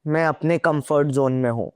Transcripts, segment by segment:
मैं अपने comfort zone में हूँ।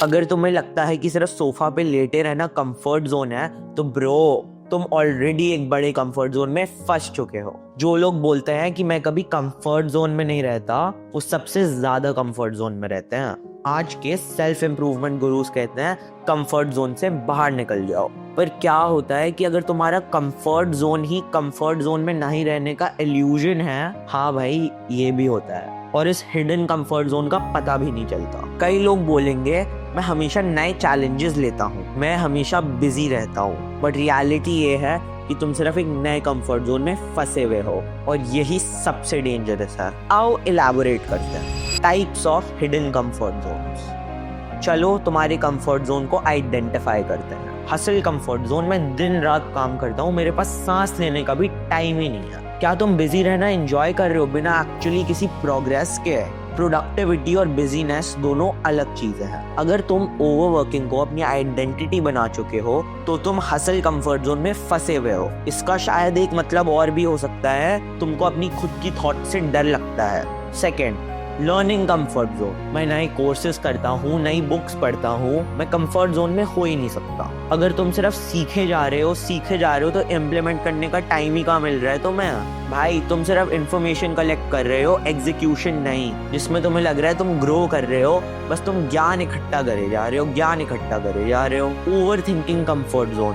अगर तुम्हें लगता है कि सिर्फ सोफा पे लेटे रहना कंफर्ट जोन है, तो ब्रो तुम ऑलरेडी एक बड़े कंफर्ट जोन में फंस चुके हो। जो लोग बोलते हैं कि मैं कभी कंफर्ट जोन में नहीं रहता, वो सबसे ज्यादा कंफर्ट जोन में रहते हैं। आज के सेल्फ इंप्रूवमेंट गुरुज कहते हैं कंफर्ट जोन से बाहर निकल जाओ। पर क्या होता है कि अगर तुम्हारा कंफर्ट जोन ही कंफर्ट जोन में नहीं रहने का इल्यूजन है, हाँ भाई ये भी होता है, और इस हिडन कंफर्ट जोन का पता भी नहीं चलता। कई लोग बोलेंगे मैं हमेशा नए चैलेंजेस लेता हूँ, मैं हमेशा बिजी रहता हूँ, बट रियलिटी ये है कि तुम सिर्फ एक नए कंफर्ट जोन में फंसे हुए हो, और यही सबसे डेंजरस है। आओ इलैबोरेट करते हैं types of hidden comfort Jones. चलो तुम्हारे कंफर्ट जोन को आइडेंटिफाई करते हैं। हसल कंफर्ट जोन में दिन रात काम करता हूँ, मेरे पास सांस लेने का भी टाइम ही नहीं है। क्या तुम बिजी रहना एंजॉय कर रहे हो बिना एक्चुअली किसी प्रोग्रेस के? प्रोडक्टिविटी और बिजीनेस दोनों अलग चीजें हैं। अगर तुम ओवरवर्किंग को अपनी आइडेंटिटी बना चुके हो, तो तुम हसल कंफर्ट जोन में फंसे हुए हो। इसका शायद एक मतलब और भी हो सकता है, तुमको अपनी खुद की थॉट से डर लगता है। Second, learning comfort zone. मैं नए कोर्सेज करता हूँ, नई बुक्स पढ़ता हूँ, मैं कंफर्ट जोन में हो ही नहीं सकता। अगर तुम सिर्फ सीखे जा रहे हो तो इम्प्लीमेंट करने का टाइम ही कहाँ मिल रहा है तुम्हें? भाई तुम सिर्फ इंफॉर्मेशन कलेक्ट कर रहे हो, एग्जीक्यूशन नहीं, जिसमें तुम्हें लग रहा है तुम ग्रो कर रहे हो। बस तुम ज्ञान इकट्ठा करे जा रहे हो। Over thinking comfort zone.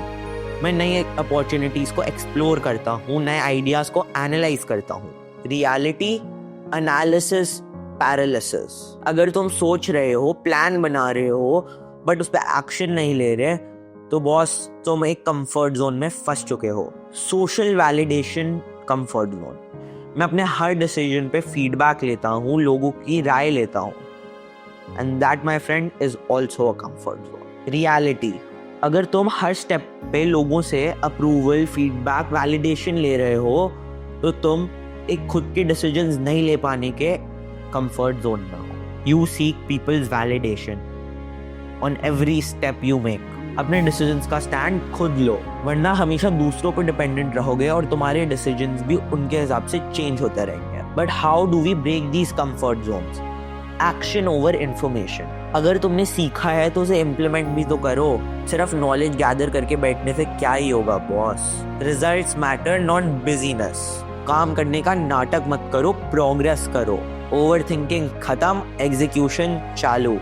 मैं नई अपॉर्चुनिटीज को एक्सप्लोर करता हूँ, नए आइडियाज को एनालाइज करता हूँ। Reality analysis paralysis. अगर तुम सोच रहे हो, प्लान बना रहे हो, बट उस पर एक्शन नहीं ले रहे, तो बॉस तुम एक कंफर्ट जोन में फंस चुके हो। Social validation comfort zone. मैं अपने हर डिसीजन पे फीडबैक लेता हूँ, लोगों की राय लेता हूँ, and that my friend is also a comfort zone. Reality. अगर तुम हर स्टेप पे लोगों से अप्रूवल, फीडबैक, वैलिडेशन ले रहे हो, तो तुम एक खुद के डिसीजंस नहीं ले पाने के कंफर्ट जोन में हो। You seek people's validation on every step you make. अपने डिसीजंस का स्टैंड खुद लो, वरना हमेशा दूसरों पर डिपेंडेंट रहोगे और तुम्हारे डिसीजंस भी उनके हिसाब से चेंज होते रहेंगे। But how do we break these comfort zones? Action over information. अगर तुमने सीखा है तो उसे इम्प्लीमेंट भी तो करो। सिर्फ नॉलेज गैदर करके बैठने से क्या ही होगा boss. Results matter, not business. काम करने का नाटक मत करो, प्रोग्रेस करो। ओवर थिंकिंग खत्म, एग्जीक्यूशन चालू।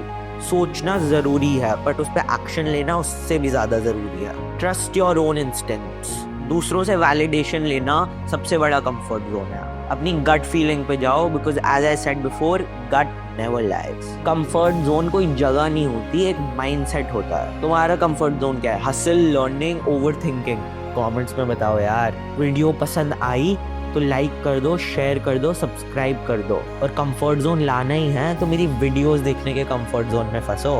सोचना जरूरी है, बट उस पर एक्शन लेना उससे भी ज्यादा जरूरी है। Trust your own instincts. दूसरों से वैलिडेशन लेना सबसे बड़ा कंफर्ट जोन है। अपनी गट फीलिंग पे जाओ, because as I said before, gut never lies. Comfort zone कोई जगह नहीं होती, एक माइंडसेट होता है। तुम्हारा कंफर्ट जोन क्या है? Hustle, learning, over thinking? Comments में बताओ यार। वीडियो पसंद आई तो लाइक कर दो, शेयर कर दो, सब्सक्राइब कर दो। और कंफर्ट जोन लाना ही है तो मेरी वीडियोस देखने के कंफर्ट जोन में फंसो।